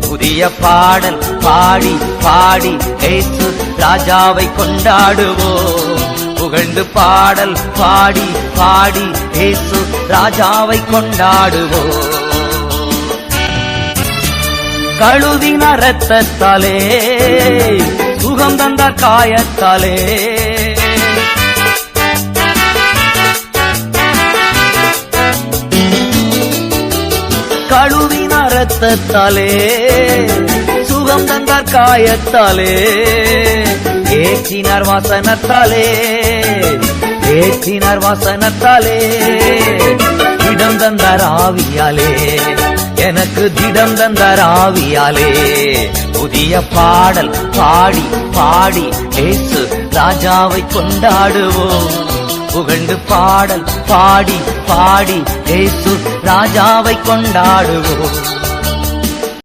புதிய பாடல் பாடி பாடி இயேசு ராஜாவை கொண்டாடுவோம். புகழ்ந்து பாடல் பாடி பாடி இயேசு ராஜாவை கொண்டாடுவோம். கழுவின இரத்தத்தாலே சுகம் தந்த காயத்தாலே கழுவின இரத்தத்தாலே சுகம் தந்த காயத்தாலே ஏற்றினார் வாசனத்தாலே ஏற்றினார் வாசனத்தாலே திடம் தந்தார் ஆவியாலே எனக்கு திடம் தந்தார் ஆவியாலே. புதிய பாடல் பாடி பாடி இயேசு ராஜாவை கொண்டாடுவோம். புகழ்ந்து பாடல் பாடி பாடி இயேசு ராஜாவை கொண்டாடுவோம்.